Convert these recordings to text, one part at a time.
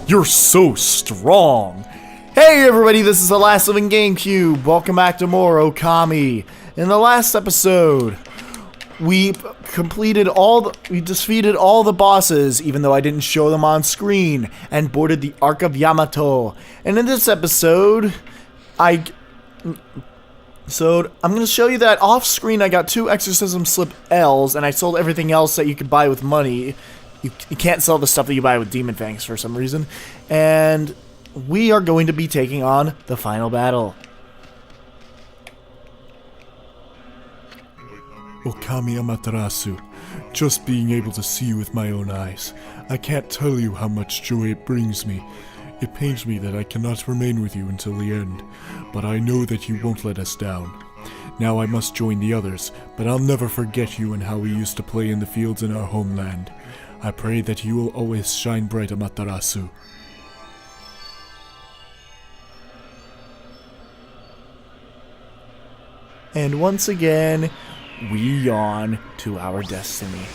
You're so strong! Hey everybody, this is the Last Living GameCube. Welcome back to more Okami. In the last episode, we defeated all the bosses, even though I didn't show them on screen, and boarded the Ark of Yamato. And in this episode, I'm going to show you that off screen I got 2 exorcism slip L's, and I sold everything else that you could buy with money. You can't sell the stuff that you buy with Demon Fangs for some reason. And we are going to be taking on the final battle. Okami Amaterasu, just being able to see you with my own eyes. I can't tell you how much joy it brings me. It pains me that I cannot remain with you until the end, but I know that you won't let us down. Now I must join the others, but I'll never forget you and how we used to play in the fields in our homeland. I pray that you will always shine bright, Amaterasu. And once again, we yawn to our destiny.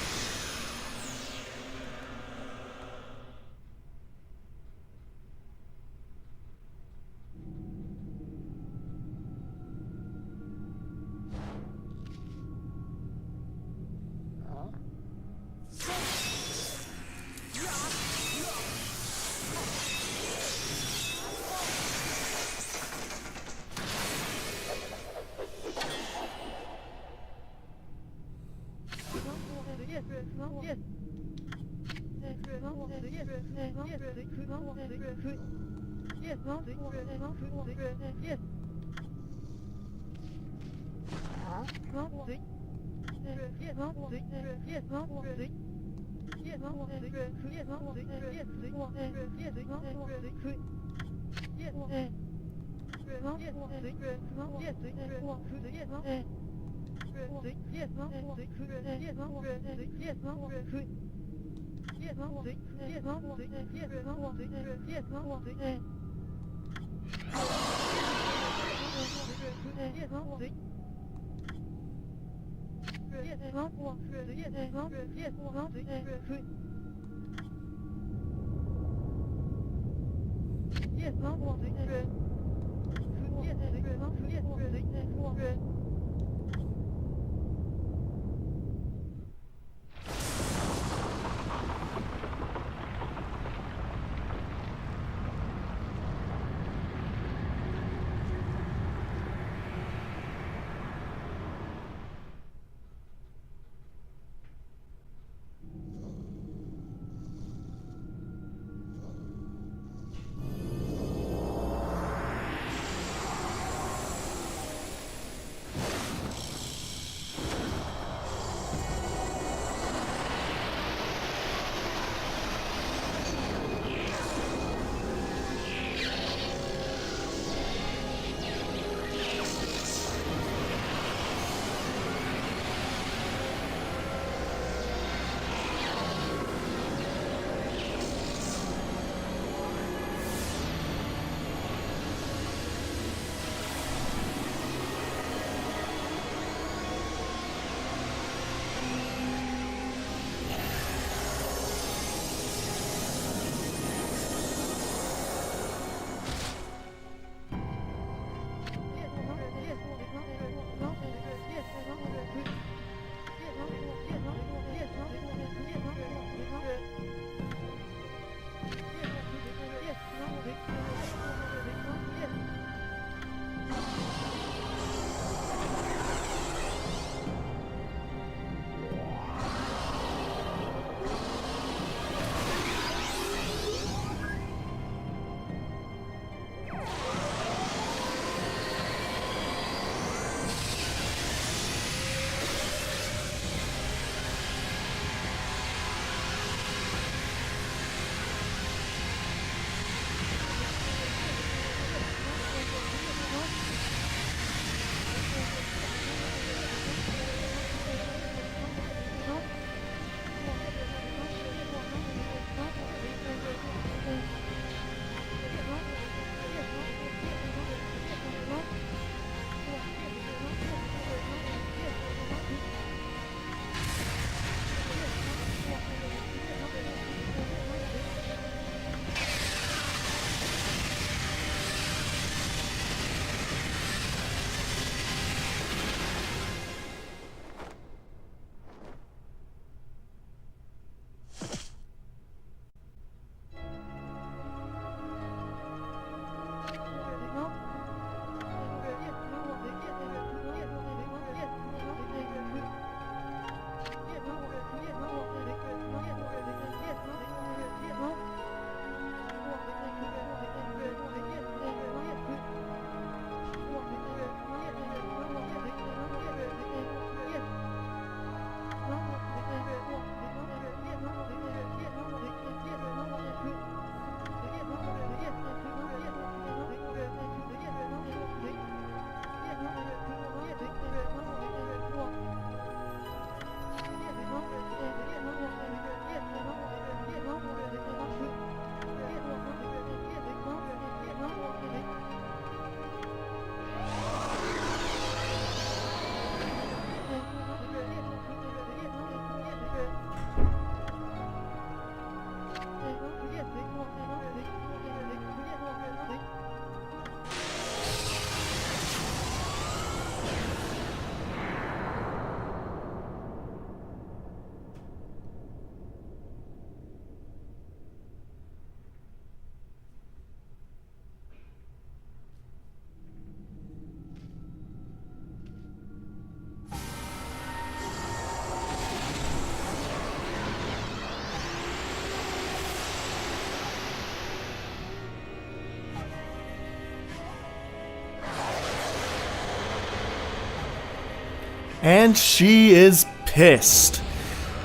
And she is pissed.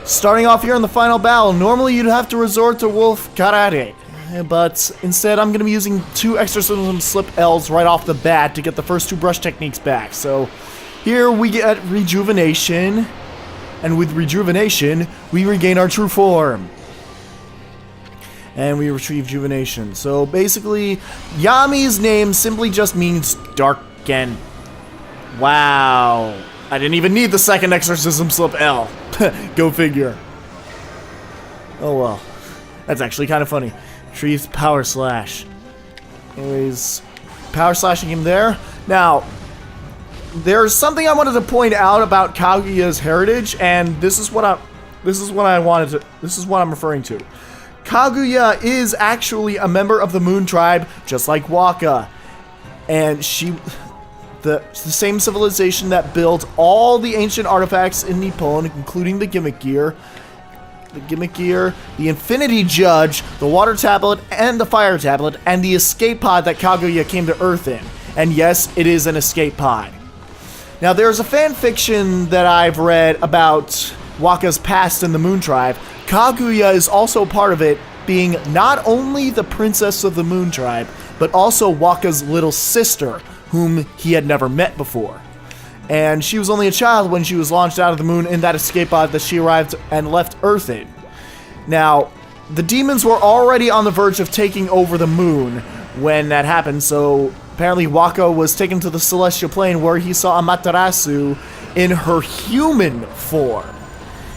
Starting off here in the final battle, normally you'd have to resort to Wolf Karate, but instead I'm going to be using 2 Exorcism Slip L's right off the bat to get the first 2 brush techniques back. So here we get Rejuvenation, and with Rejuvenation, we regain our true form. And we retrieve Rejuvenation. So basically, Yami's name simply just means darken. Wow. I didn't even need the second Exorcism Slip L. Go figure. Oh well. That's actually kind of funny. Trees Power Slash. Anyways, Power Slashing him there. Now, there's something I wanted to point out about Kaguya's heritage, and this is what I'm referring to. Kaguya is actually a member of the Moon Tribe, just like Waka. And the same civilization that built all the ancient artifacts in Nippon, including the Gimmick Gear, the Infinity Judge, the Water Tablet, and the Fire Tablet, and the escape pod that Kaguya came to Earth in. And yes, it is an escape pod. Now, there's a fan fiction that I've read about Waka's past in the Moon Tribe. Kaguya is also part of it, being not only the princess of the Moon Tribe, but also Waka's little sister, whom he had never met before. And she was only a child when she was launched out of the moon in that escape pod that she arrived and left Earth in. Now, the demons were already on the verge of taking over the moon when that happened, so apparently Waka was taken to the celestial plane where he saw Amaterasu in her human form.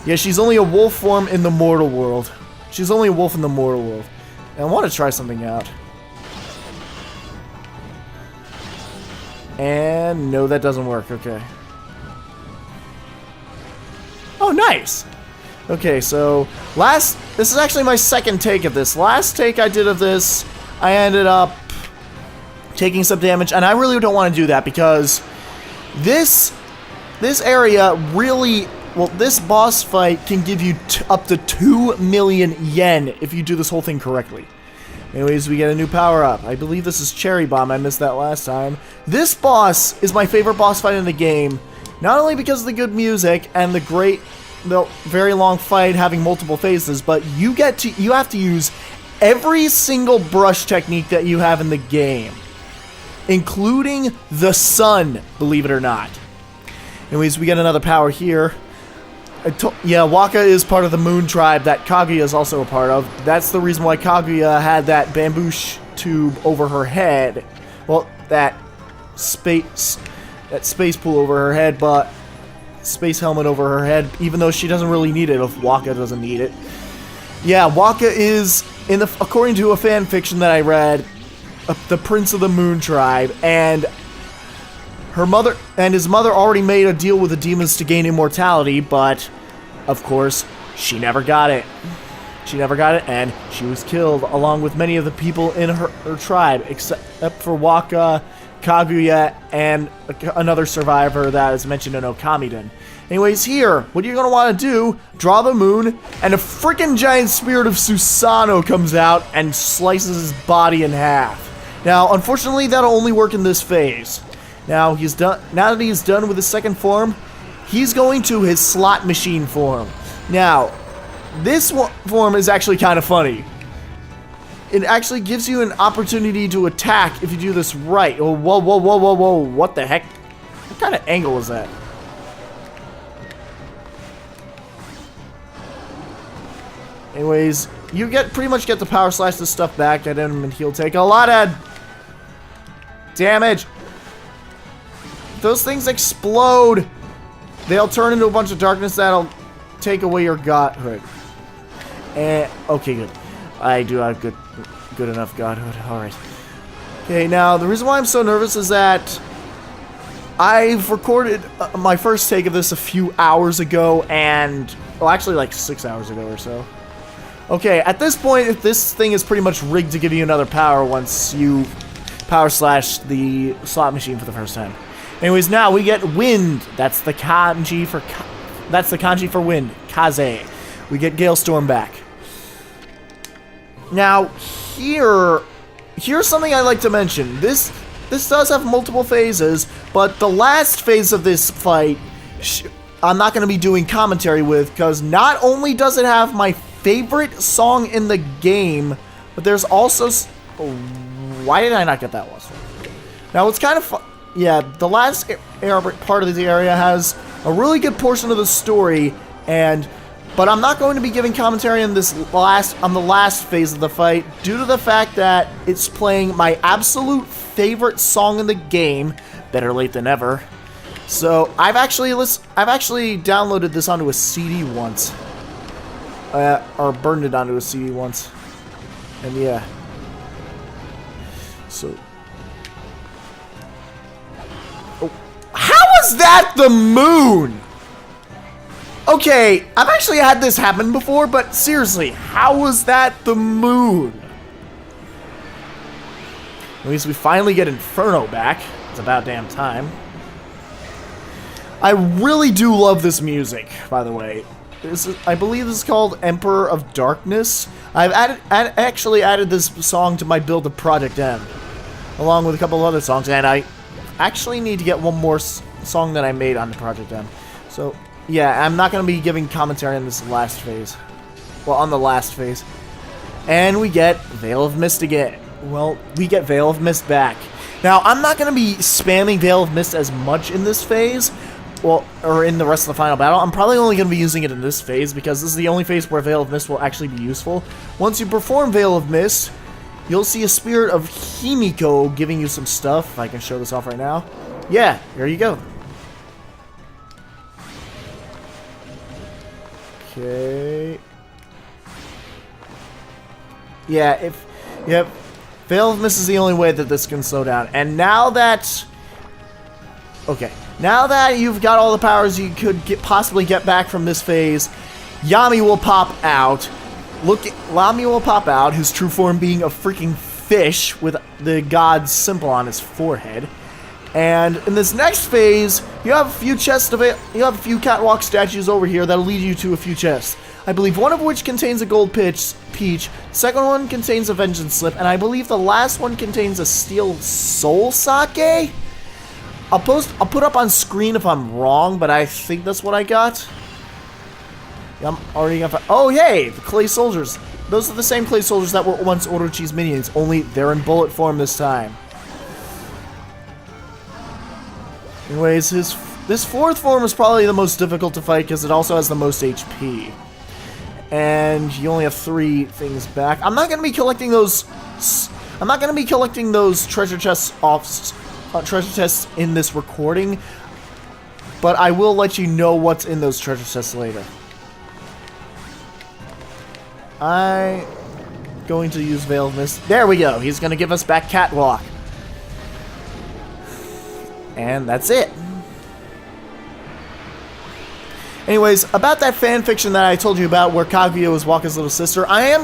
Yeah, she's only a wolf form in the mortal world. She's only a wolf in the mortal world. And I want to try something out. And no, that doesn't work. Okay. Oh, nice. Okay, so this is actually my second take of this. Last take I did of this, I ended up taking some damage, and I really don't want to do that because this area really, well, this boss fight can give you up to 2 million yen if you do this whole thing correctly. Anyways, we get a new power-up. I believe this is Cherry Bomb. I missed that last time. This boss is my favorite boss fight in the game, not only because of the good music and the very long fight having multiple phases, but you have to use every single brush technique that you have in the game, including the sun, believe it or not. Anyways, we get another power here. Yeah, Waka is part of the Moon Tribe that Kaguya is also a part of. That's the reason why Kaguya had that bamboo tube over her head. Well, that space pool over her head, but space helmet over her head, even though she doesn't really need it if Waka doesn't need it. Yeah, Waka is, according to a fan fiction that I read, the Prince of the Moon Tribe, and his mother already made a deal with the demons to gain immortality, but of course, she never got it. And she was killed along with many of the people in her tribe, except for Waka, Kaguya, and another survivor that is mentioned in Okami. Anyways, here, what you're gonna want to do, draw the moon, and a freaking giant spirit of Susano comes out and slices his body in half. Now, unfortunately, that'll only work in this phase. Now that he's done with his second form, he's going to his slot machine form. Now, this form is actually kind of funny. It actually gives you an opportunity to attack if you do this right. Oh, whoa, whoa, whoa, whoa, whoa. What the heck? What kind of angle is that? Anyways, you pretty much get to power slash this stuff back at him, and he'll take a lot of damage. Those things explode. They'll turn into a bunch of darkness that'll take away your godhood. And okay, good. I do have good enough godhood. All right. Okay, now the reason why I'm so nervous is that I've recorded my first take of this a few hours ago, and well, actually like 6 hours ago or so. Okay, at this point, this thing is pretty much rigged to give you another power once you power slash the slot machine for the first time. Anyways, now we get wind. That's the kanji for wind. Kaze. We get Galestorm back. Now, here's something I'd like to mention. This does have multiple phases, but the last phase of this fight I'm not going to be doing commentary with, because not only does it have my favorite song in the game, but there's also... why did I not get that last one? Now, it's kind of fun. Yeah, the last part of the area has a really good portion of the story, but I'm not going to be giving commentary on the last phase of the fight due to the fact that it's playing my absolute favorite song in the game, Better Late Than Ever. So I've actually downloaded this onto a CD once, or burned it onto a CD once, and yeah. So, how was that the moon? Okay, I've actually had this happen before, but seriously, how was that the moon? At least we finally get Inferno back. It's about damn time. I really do love this music, by the way. I believe this is called Emperor of Darkness. I've actually added this song to my build of Project M, along with a couple of other songs, and I actually need to get one more song that I made on the Project M. So, yeah, I'm not going to be giving commentary on this last phase. Well, on the last phase. And we get Veil of Mist again. Well, we get Veil of Mist back. Now, I'm not going to be spamming Veil of Mist as much in this phase, well, or in the rest of the final battle. I'm probably only going to be using it in this phase, because this is the only phase where Veil of Mist will actually be useful. Once you perform Veil of Mist, you'll see a Spirit of Himiko giving you some stuff. If I can show this off right now. Yeah, here you go. Okay. Yeah, yep. Veil of Mist is the only way that this can slow down. And now that... okay. Now that you've got all the powers you could possibly get back from this phase, Yami will pop out. Yami will pop out, his true form being a freaking fish with the god's symbol on his forehead. And in this next phase, you have a few chests of it. You have a few catwalk statues over here that'll lead you to a few chests. I believe one of which contains a gold peach, second one contains a vengeance slip, and I believe the last one contains a steel soul sake. I'll put up on screen if I'm wrong, but I think that's what I got. Yeah, I'm already gonna. Oh, hey, the clay soldiers. Those are the same clay soldiers that were once Orochi's minions, only they're in bullet form this time. Anyways, this fourth form is probably the most difficult to fight because it also has the most HP. And you only have 3 things back. I'm not gonna be collecting those. I'm not gonna be collecting those treasure chests in this recording, but I will let you know what's in those treasure chests later. I'm going to use Veil of Mist. There we go. He's going to give us back Catwalk. And that's it. Anyways, about that fanfiction that I told you about where Kaguya was Waka's little sister, I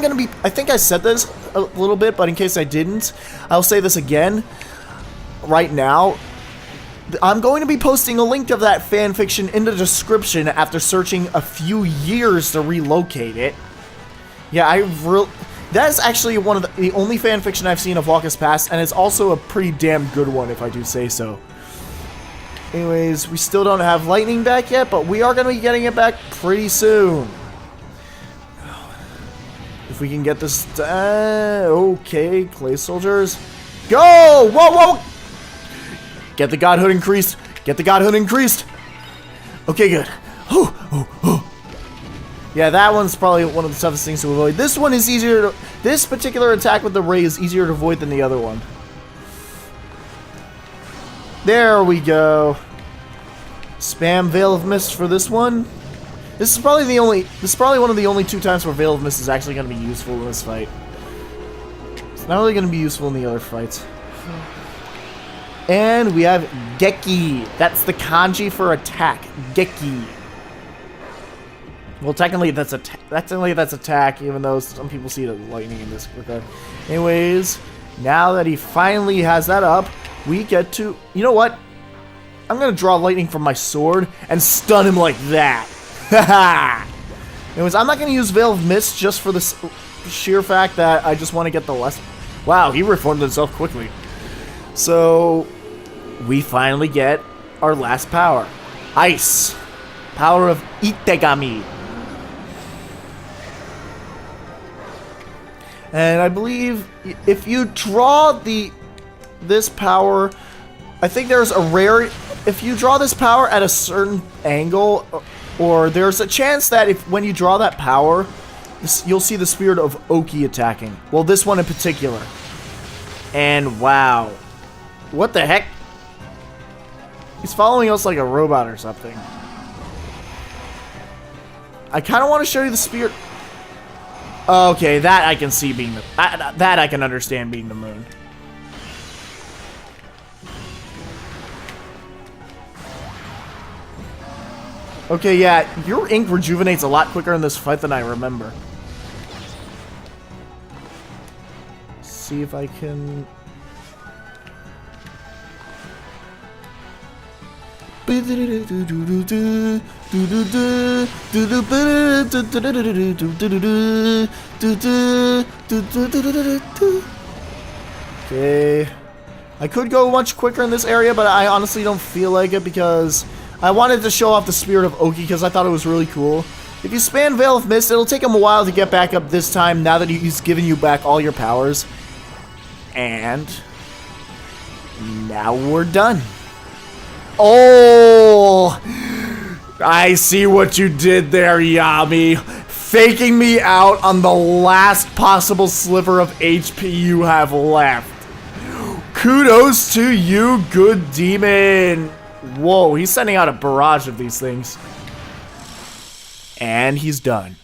think I said this a little bit, but in case I didn't, I'll say this again right now. I'm going to be posting a link of that fanfiction in the description after searching a few years to relocate it. Yeah, that is actually one of the only fanfiction I've seen of Waka's past, and it's also a pretty damn good one, if I do say so. Anyways, we still don't have lightning back yet, but we are going to be getting it back pretty soon. If we can get this... okay, clay soldiers. Go! Whoa, whoa! Get the godhood increased. Get the godhood increased. Okay, good. Yeah, that one's probably one of the toughest things to avoid. This one is easier to... this particular attack with the ray is easier to avoid than the other one. There we go. Spam Veil of Mist for this one. This is probably one of the only 2 times where Veil of Mist is actually going to be useful in this fight. It's not really going to be useful in the other fights. And we have Geki. That's the kanji for attack. Geki. Well, technically that's attack, even though some people see it as lightning in this regard. Anyways, now that he finally has that up, we get to... you know what? I'm going to draw lightning from my sword and stun him like that. Haha! Anyways, I'm not going to use Veil of Mist just for the sheer fact that I just want to get the lesson. Wow, he reformed himself quickly. So, we finally get our last power. Ice. Power of Itegami. And I believe if you draw this power, I think there's a rare, if you draw this power at a certain angle, or there's a chance that when you draw that power, you'll see the spirit of Oki attacking. Well, this one in particular. And wow. What the heck? He's following us like a robot or something. I kind of want to show you the spirit. Okay, that I can see being that I can understand being the moon. Okay, yeah, your ink rejuvenates a lot quicker in this fight than I remember. See if I can. Okay. I could go much quicker in this area, but I honestly don't feel like it because I wanted to show off the spirit of Oki because I thought it was really cool. If you span Veil of Mist, it'll take him a while to get back up this time now that he's given you back all your powers. And now we're done. Oh, I see what you did there, Yami. Faking me out on the last possible sliver of HP you have left. Kudos to you, good demon. Whoa, he's sending out a barrage of these things. And he's done.